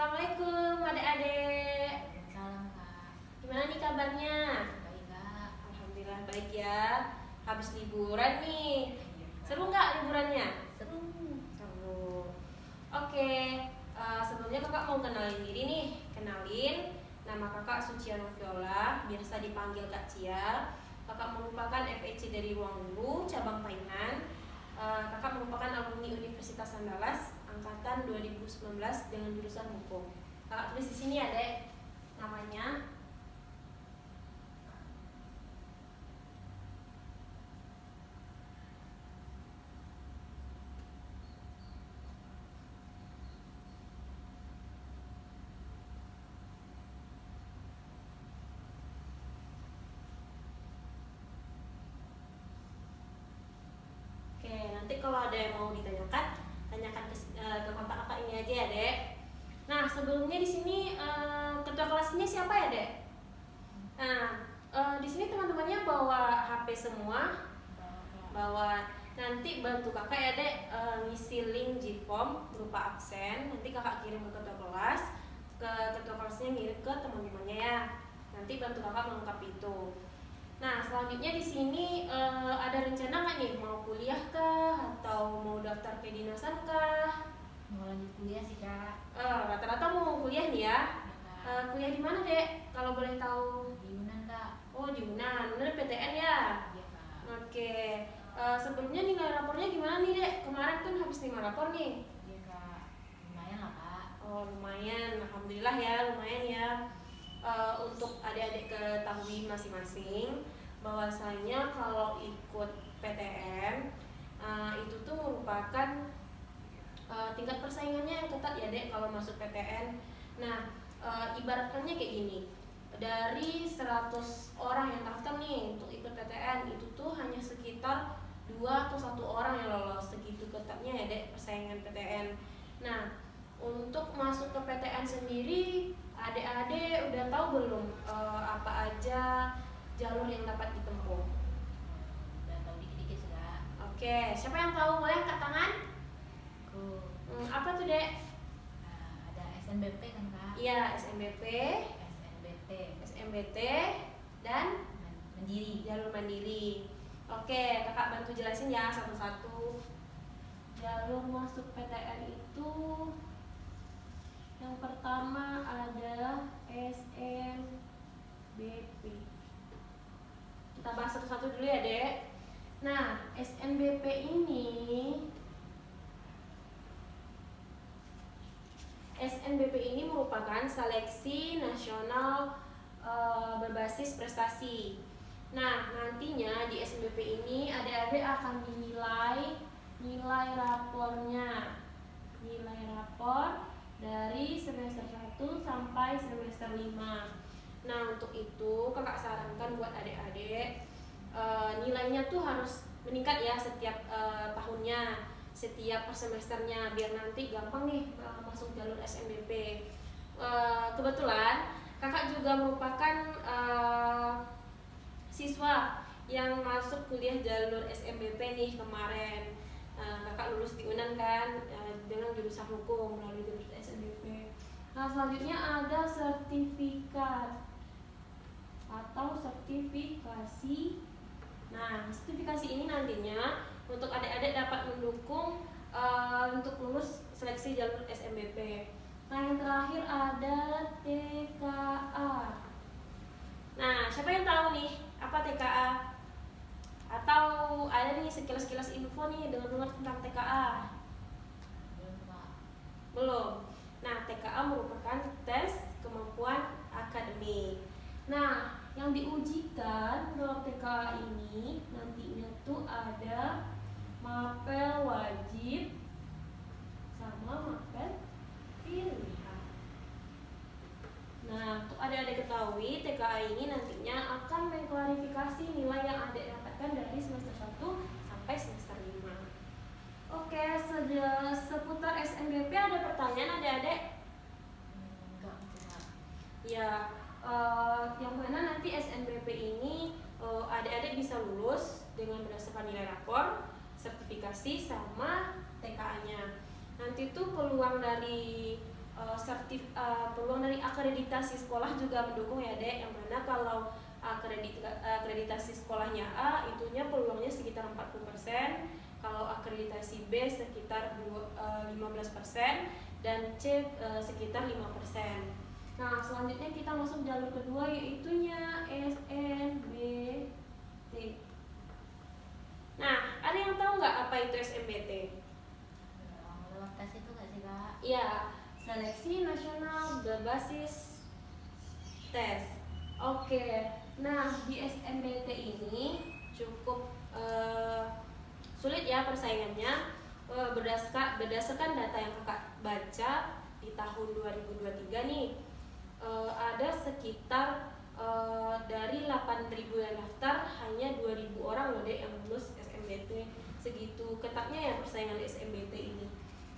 Assalamualaikum adik-adik. Salam Kak. Gimana nih kabarnya? Baik Kak. Alhamdulillah baik ya. Habis liburan nih. Iya, Kak. Seru nggak liburannya? Seru. Seru. Oke, sebelumnya kakak mau kenalin diri nih. Kenalin, nama kakak Suciana Viola, biasa dipanggil Kak Cia. Kakak merupakan FEC dari Ruang Guru, cabang Painan. Kakak merupakan alumni Universitas Andalas angkatan 2019 dengan jurusan hukum. Kakak tulis di sini ya, Dek, namanya. Oke, nanti kalau ada yang mau ditanyakan, tanyakan ke kontak kakak ini aja ya, Dek. Nah, sebelumnya di sini ketua kelasnya siapa ya, Dek? Nah, di sini teman-temannya bawa HP semua, bawa. Nanti bantu kakak ya, Dek, ngisi link Gform berupa absen. Nanti kakak kirim ke ketua kelas, ketua kelasnya ngirim ke teman-temannya ya. Nanti bantu kakak melengkapi itu. Nah, selanjutnya di sini ada rencana nggak nih mau kuliah kah atau mau daftar kedinasan kah? Mau lanjut kuliah sih Kak. Rata-rata mau kuliah nih ya. Ya, Kak. Kuliah di mana, Dek? Kalau boleh tahu? Di Yunan Kak. Oh, di UNAN. Bener PTN ya? Iya Kak. Oke. Sebelumnya nilai rapornya gimana nih, Dek? Kemarin kan habis 5 rapor nih. Iya Kak. Lumayan lah Kak. Oh, lumayan. Alhamdulillah ya, lumayan ya. Untuk adik-adik ketahui masing-masing bahwasanya kalau ikut PTN itu tuh merupakan tingkat persaingannya yang ketat ya, Dek, kalau masuk PTN. Nah, ibaratkannya kayak gini. Dari 100 orang yang daftar nih untuk ikut PTN, itu tuh hanya sekitar 2 atau 1 orang yang lolos. Segitu ketatnya ya, Dek, persaingan PTN. Nah, untuk masuk ke PTN sendiri, adik-adik udah tahu belum apa aja jalur yang dapat ditempuh? Udah tahu dikit-dikit sih Kak. Oke, siapa yang tahu? Boleh angkat tangan? Aku Apa tuh, Dek? ada SNBP kan Kak. Iya, SNBP, SNBT. SMBT, dan Mandiri. jalur mandiri. Oke, kakak bantu jelasin ya satu-satu. Jalur masuk PTN itu yang pertama ada SNBP. Kita bahas satu-satu dulu ya, Dek. Nah, SNBP ini merupakan seleksi nasional berbasis prestasi. Nah, nantinya di SNBP ini adik-adik akan dinilai nilai rapornya. Nilai rapor dari semester 1 sampai semester 5. Nah, untuk itu kakak sarankan buat adik-adik nilainya tuh harus meningkat ya setiap tahunnya, setiap semesternya, biar nanti gampang nih masuk jalur SNBP. Kebetulan kakak juga merupakan siswa yang masuk kuliah jalur SNBP nih kemarin. Kakak lulus di UNAN kan dengan jurusan hukum melalui jalur SNBP. Nah, selanjutnya ada sertifikat atau sertifikasi. Nah, sertifikasi ini nantinya untuk adik-adik dapat mendukung untuk lulus seleksi jalur SNBP. Nah, yang terakhir ada TKA. Nah, siapa yang tahu nih apa TKA? Atau ada nih sekilas-kilas info nih dengar-dengar tentang TKA? Belum Kak. Belum. Nah, TKA merupakan tes kemampuan akademik. Nah, yang diujikan dalam TKA ini nantinya tuh ada mapel wajib sama mapel pilihan. Nah, untuk adik-adik ketahui, TKA ini nantinya akan mengklarifikasi nilai yang adik dapatkan dari semester 1 sampai semester 5. Oke, seputar SNBP ada pertanyaan adik-adik? Enggak Kak. Ya, yang mana nanti SNBP ini adik-adik bisa lulus dengan berdasarkan nilai rapor, sertifikasi, sama TKA-nya. Nanti tuh peluang dari peluang dari akreditasi sekolah juga mendukung ya dek, yang mana kalau akreditasi sekolahnya A itunya peluangnya sekitar 40%, kalau akreditasi B sekitar 15% dan C sekitar 5%. Nah, selanjutnya kita masuk jalur kedua yaitunya SNBT. Nah, ada yang tahu nggak apa itu SNBT? Lewat tes itu nggak sih kak? Iya, seleksi nasional berbasis tes. Oke, nah di SNBT ini cukup sulit ya persaingannya. Berdasarkan data yang kakak baca di tahun 2023 nih, ada sekitar dari 8.000 yang daftar hanya 2.000 orang loh dek yang lulus SNBT. Segitu ketatnya ya persaingan SNBT ini.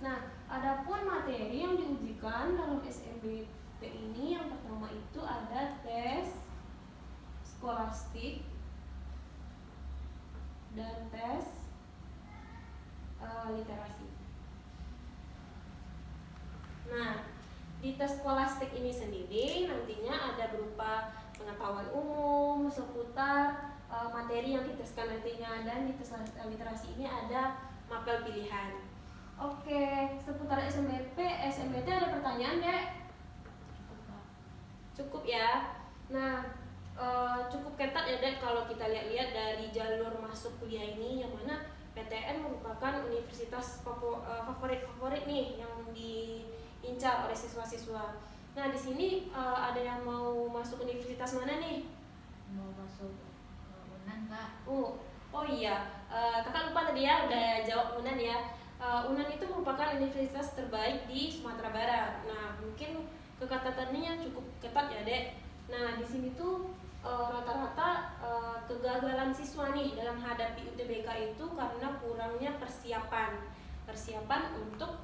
Nah, adapun materi yang diujikan dalam SNBT ini yang pertama itu ada tes skolastik dan tes literasi. Nah, di tes skolastik ini sendiri nantinya ada berupa pengetahuan umum seputar materi yang diteskan nantinya, dan di tes literasi ini ada mapel pilihan. Oke, seputar SNBT ada pertanyaan dek? Cukup ya. Nah, cukup ketat ya dek kalau kita lihat-lihat dari jalur masuk kuliah ini, yang mana PTN merupakan universitas favorit nih yang diincar oleh siswa-siswa. Nah, di sini ada yang mau masuk universitas mana nih? Mau masuk UNAN kak. Oh iya, kakak lupa tadi ya udah jawab UNAN ya. UNAN itu merupakan universitas terbaik di Sumatera Barat. Nah, mungkin keketatannya cukup ketat ya dek. Nah, di sini tuh rata-rata kegagalan siswa nih dalam menghadapi UTBK itu karena kurangnya persiapan untuk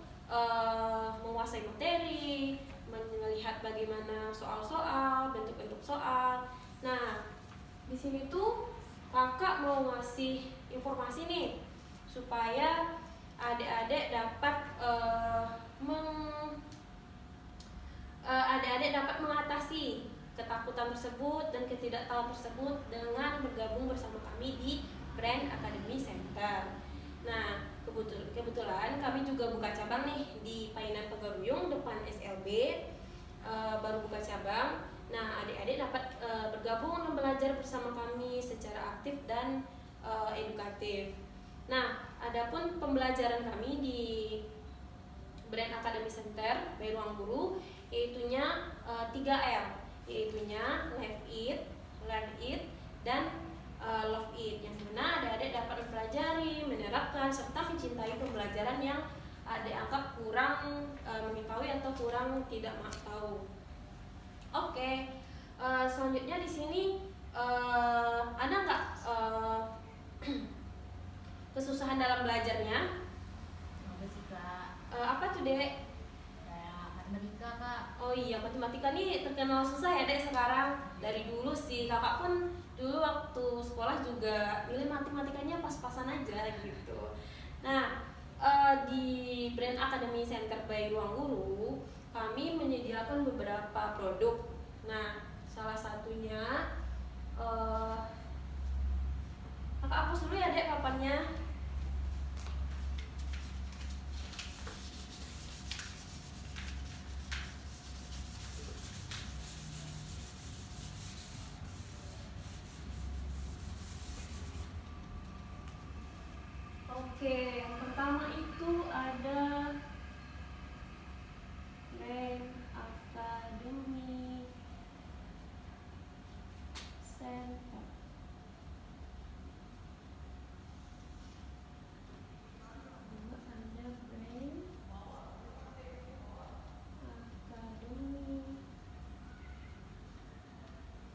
menguasai materi, melihat bagaimana soal-soal, bentuk-bentuk soal. Nah, di sini tuh kakak mau ngasih informasi nih supaya adik-adik dapat adik-adik dapat mengatasi ketakutan tersebut dan ketidaktahuan tersebut dengan bergabung bersama kami di Brand Academy Center. Nah, kebetulan kami juga buka cabang nih di Painan Pegaruyung depan SLB, baru buka cabang. Nah, adik-adik dapat bergabung dan belajar bersama kami secara aktif dan edukatif. Nah, adapun pembelajaran kami di Brand Academy Center by Ruang Guru yaitunya 3R, yaitunya Live It, Learn It, dan Love It, yang mana adik-adik dapat mempelajari, menerapkan, serta mencintai pembelajaran yang adik anggap kurang mengetahui atau kurang tidak tahu. Oke, selanjutnya di sini ada nggak kesusahan dalam belajarnya? Ada sih kak. Apa tuh dek? Kayak matematika kak. Oh iya, matematika nih terkenal susah ya dek sekarang. Dari dulu sih, kakak pun dulu waktu sekolah juga nilai matematikanya pas-pasan aja gitu. Nah, di Brand Academy Center by Ruang Guru kami menyediakan beberapa produk. Nah, salah satunya kakak hapus dulu ya dek papannya. Oke, yang pertama itu ada Brand Academy Center. Ada Brand Academy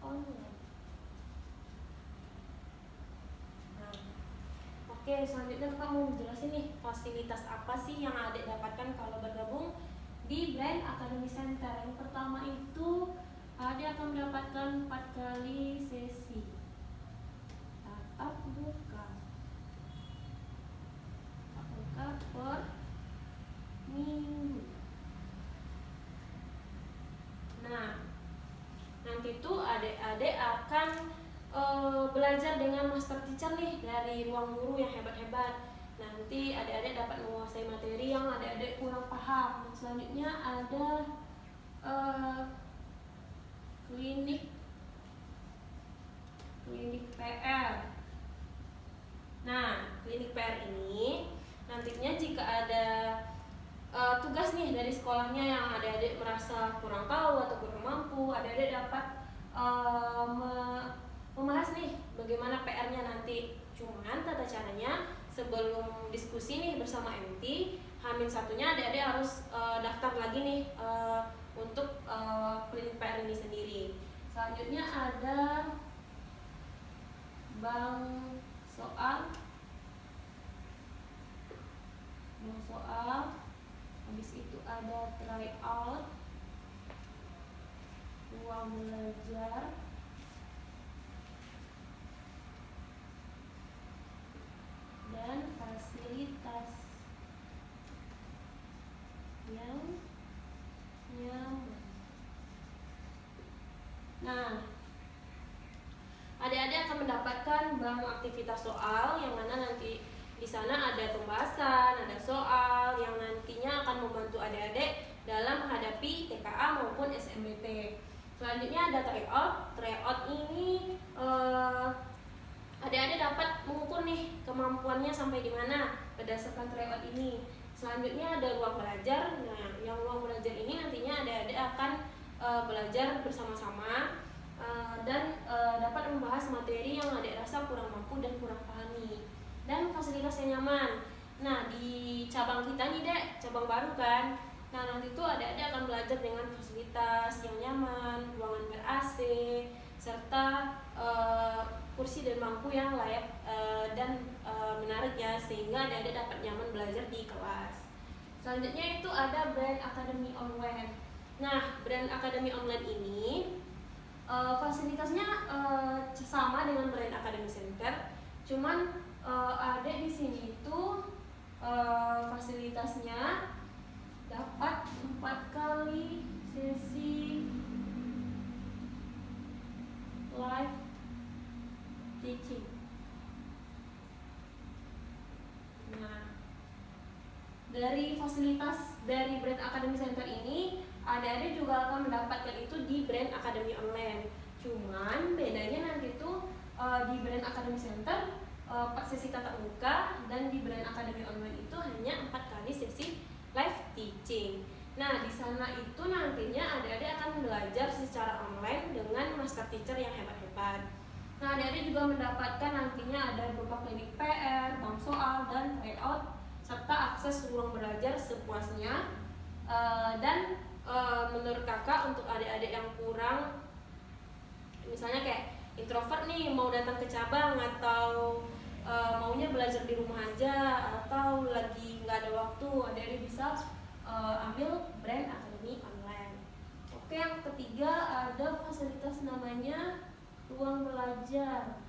Online. Oke, selanjutnya kakak mau jelasin nih fasilitas apa sih yang adik dapatkan kalau bergabung di Brand Academy Center. Yang pertama itu adik akan mendapatkan 4 kali sesi tatap muka per minggu. belajar dengan master teacher nih dari ruang guru yang hebat-hebat. Nanti adik-adik dapat menguasai materi yang adik-adik kurang paham. Selanjutnya ada klinik PR. Nah, klinik PR ini nantinya jika ada tugas nih dari sekolahnya yang adik-adik merasa kurang tahu atau kurang mampu, adik-adik dapat membahas nih bagaimana PR-nya nanti. Cuman tata caranya sebelum diskusi nih bersama MT, H-1-nya adik-adik harus daftar lagi nih untuk klinik PR ini sendiri. Selanjutnya ada bank soal, habis itu ada tryout, ruang belajar, dan fasilitas yang nyaman. Nah, adik-adik akan mendapatkan bank aktivitas soal yang mana nanti di sana ada pembahasan, ada soal yang nantinya akan membantu adik-adik dalam menghadapi TKA maupun SNBT. Selanjutnya ada tryout. Tryout ini adik-adik dapat mengukur nih kemampuannya sampai di mana berdasarkan tryout ini. Selanjutnya ada ruang belajar. Nah, yang ruang belajar ini nantinya adik-adik akan belajar bersama-sama dan dapat membahas materi yang adik rasa kurang mampu dan kurang pahami. Dan fasilitas yang nyaman. Nah, di cabang kita nih Dek, cabang baru kan. Nah, nanti tuh adik-adik akan belajar dengan fasilitas yang nyaman, ruangan ber-AC, serta kursi dan bangku yang layak dan menarik ya, sehingga adik-adik dapat nyaman belajar di kelas. Selanjutnya itu ada brand academy online. Nah, brand academy online ini fasilitasnya sama dengan brand academy center, cuman ada di sini itu fasilitasnya dapat 4 kali sesi live teaching. Nah, dari fasilitas dari brand academy center ini adik-adik juga akan mendapatkan itu di brand academy online. Cuman bedanya nanti tuh di brand academy center 4 sesi tatap muka, dan di brand academy online itu hanya 4 kali sesi live teaching. Nah, di sana itu nantinya adik-adik akan belajar secara online dengan master teacher yang hebat-hebat. Nah, adik-adik juga mendapatkan nantinya ada berupa klinik PR, bank soal, dan tryout, serta akses ruang belajar sepuasnya. Dan menurut kakak, untuk adik-adik yang kurang, misalnya kayak introvert nih, mau datang ke cabang atau maunya belajar di rumah aja, atau lagi nggak ada waktu, adik-adik bisa ambil brand academy online. Oke, yang ketiga ada fasilitas namanya ruang belajar.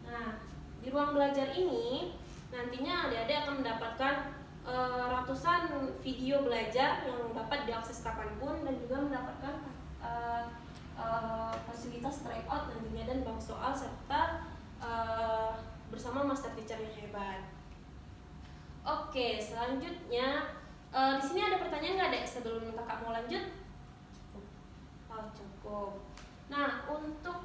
Nah, di ruang belajar ini nantinya adik-adik akan mendapatkan ratusan video belajar yang dapat diakses kapanpun, dan juga mendapatkan fasilitas tryout nantinya dan bank soal, serta bersama master teacher yang hebat. Oke, selanjutnya di sini ada pertanyaan nggak Dek sebelum kakak mau lanjut? Cukup. Nah, untuk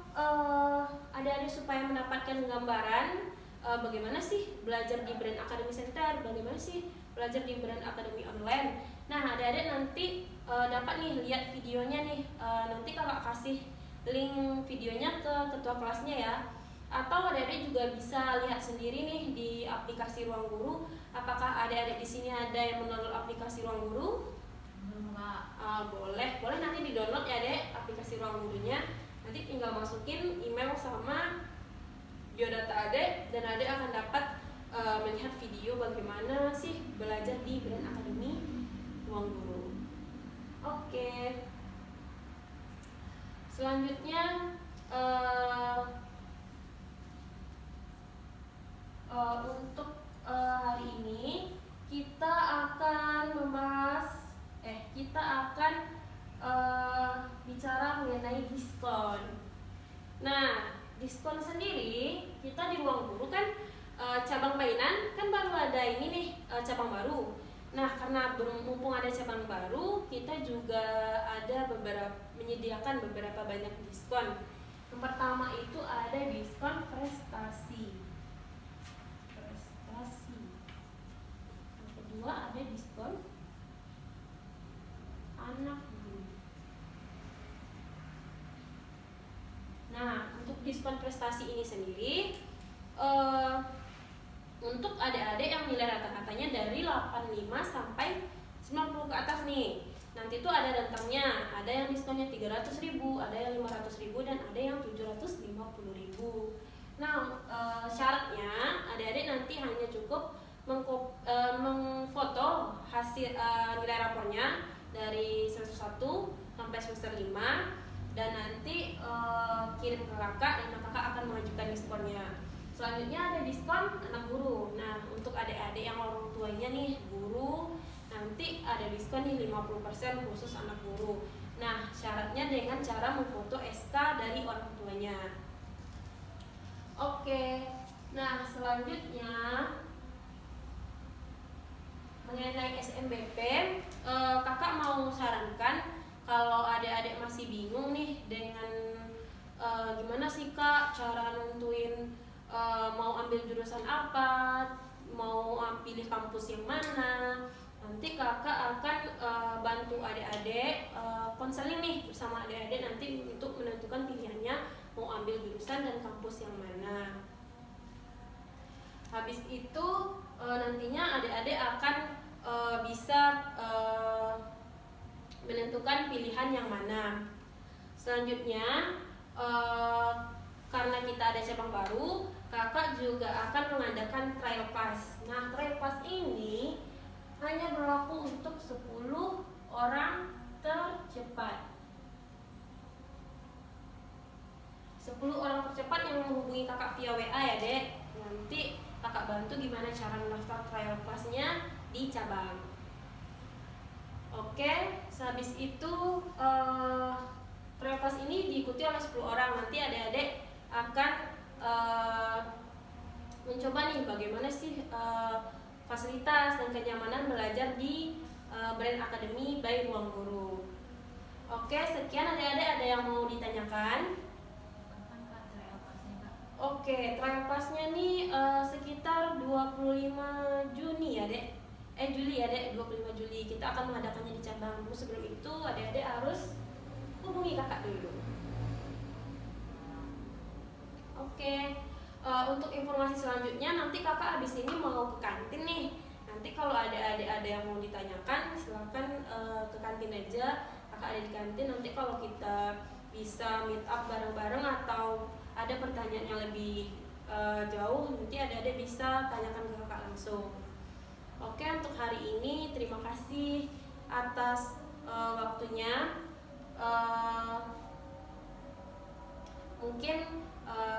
adik-adik supaya mendapatkan gambaran bagaimana sih belajar di brand academy center, bagaimana sih belajar di brand academy online. Nah, adik-adik nanti dapat nih lihat videonya nih. Nanti kakak kasih link videonya ke ketua kelasnya ya. Atau adik-adik juga bisa lihat sendiri nih di aplikasi Ruang Guru. Apakah adik-adik di sini ada yang mendownload aplikasi Ruang Guru? Belum Kak. Boleh nanti di-download ya Dek aplikasi Ruang Gurunya. Nanti tinggal masukin email sama biodata Adek, dan Adek akan dapat melihat video bagaimana sih belajar di brand academy Ruang Guru. Oke. Selanjutnya untuk hari ini kita akan berbicara mengenai diskon. Nah, diskon sendiri kita di Ruang Guru kan cabang mainan kan baru ada ini nih, cabang baru. Nah, karena mumpung ada cabang baru, kita juga ada menyediakan beberapa banyak diskon. Yang pertama itu ada diskon prestasi. Yang kedua ada diskon anak guru. Nah, untuk diskon prestasi ini sendiri untuk adik-adik yang nilai rata-ratanya dari 85 sampai 90 ke atas nih. Nanti tuh ada rentangnya, ada yang diskonnya 300.000, ada yang 500.000, dan ada yang 750.000. Nah, syaratnya adik-adik nanti hanya cukup mengfoto hasil nilai rapornya dari semester 1 sampai semester 5, dan nanti kirim ke kakak, dan kakak akan mengajukan diskonnya. Selanjutnya ada diskon anak guru. Nah, untuk adik-adik yang orang tuanya nih guru, nanti ada diskon nih 50% khusus anak guru. Nah, syaratnya dengan cara memfoto SK dari orang tuanya. Oke, nah selanjutnya mengenai SMBP, kakak mau sarankan kalau adik-adik masih bingung nih dengan gimana sih kak cara nentuin mau ambil jurusan apa, mau pilih kampus yang mana. Nanti kakak akan bantu adik-adik konseling nih bersama adik-adik nanti untuk menentukan pilihannya mau ambil jurusan dan kampus yang mana. Habis itu nantinya adik-adik akan bisa menentukan pilihan yang mana. Selanjutnya karena kita ada cabang baru, kakak juga akan mengadakan trial class. Nah, trial class ini hanya berlaku untuk 10 orang tercepat. 10 orang tercepat yang menghubungi kakak via WA ya dek. Nanti kakak bantu gimana cara mendaftar trial class-nya di cabang. Oke, sehabis itu trial class ini diikuti oleh 10 orang. Nanti adik-adik akan mencoba nih bagaimana sih fasilitas dan kenyamanan belajar di Brand Academy by Ruang Guru. Oke, sekian adik-adik, ada yang mau ditanyakan? Kapan kak trial class-nya kak? Oke, trial class-nya nih sekitar 25 Juni ya dek. Juli ya dek, 25 Juli kita akan mengadakannya di cabang. Sebelum itu adik-adik harus hubungi kakak dulu. Oke, untuk informasi selanjutnya nanti kakak abis ini mau ke kantin nih. Nanti kalau adik-adik ada yang mau ditanyakan silahkan ke kantin aja. Kakak ada di kantin. Nanti kalau kita bisa meet up bareng-bareng atau ada pertanyaan yang lebih jauh, nanti adik-adik bisa tanyakan ke kakak langsung. Oke, untuk hari ini terima kasih atas waktunya. Mungkin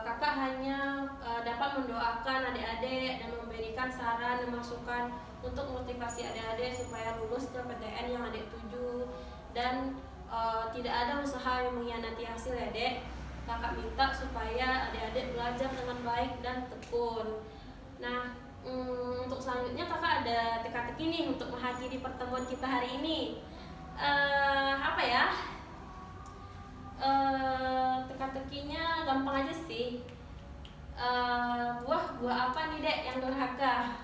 kakak hanya dapat mendoakan adik-adik dan memberikan saran dan masukan untuk motivasi adik-adik supaya lulus ke PTN yang adik tuju, dan tidak ada usaha yang mengkhianati hasil ya dek. Kakak minta supaya adik-adik belajar dengan baik dan tekun. Nah, untuk selanjutnya kakak ada teka-teki nih untuk mengakhiri pertemuan kita hari ini. Apa ya? Teka-tekinya gampang aja sih. Buah apa nih dek yang durhaka?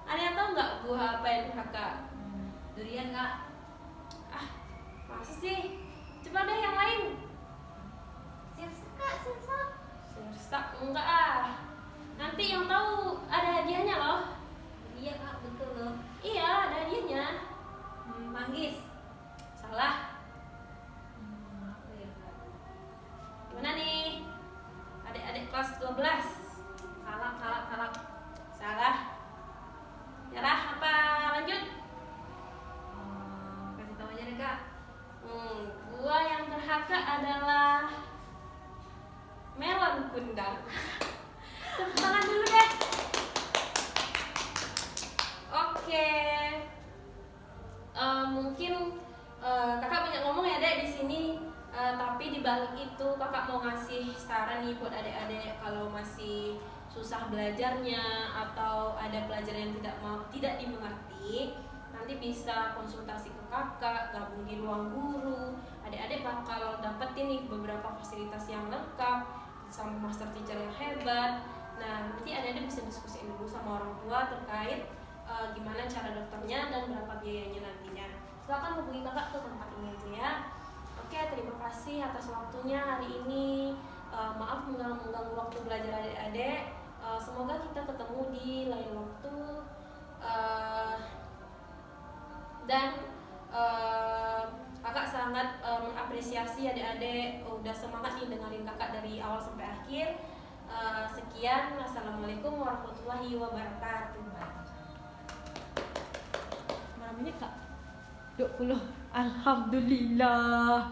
Ada yang tahu nggak buah apa yang durhaka? Durian kak. Masa sih? Coba deh yang lain. Sirsak kak, sirsak. Sirsak enggak ah. Nanti yang tahu ada hadiahnya loh. Iya kak, betul loh. Iya, ada hadiahnya. Manggis. Salah. Apa ya kak? Gimana nih? Adik-adik kelas 12. Salak. Salah. Nyerah apa lanjut? Kasih tahu aja deh kak. Buah yang durhaka adalah melon kundang. Tepuk tangan dulu deh. Oke. Mungkin kakak banyak ngomong ya dek di sini, tapi di balik itu kakak mau ngasih saran nih buat adik-adik kalau masih susah belajarnya atau ada pelajaran yang tidak dimengerti, nanti bisa konsultasi ke kakak, gabung di ruang guru. Adik-adik bakal dapetin nih beberapa fasilitas yang lengkap sama master teacher yang hebat. Nah, nanti adik-adik bisa diskusiin dulu sama orang tua terkait gimana cara daftarnya dan berapa biayanya nantinya. Silakan hubungi kakak ke tempat ini aja ya. Oke, terima kasih atas waktunya hari ini. Maaf mengganggu waktu belajar adik-adik. Semoga kita ketemu di lain waktu. Dan kakak sangat mengapresiasi adik-adik udah semangat nih dengerin kakak dari awal sampai akhir. Sekian, assalamualaikum warahmatullahi wabarakatuh. Berapa menit kak? 20. Alhamdulillah.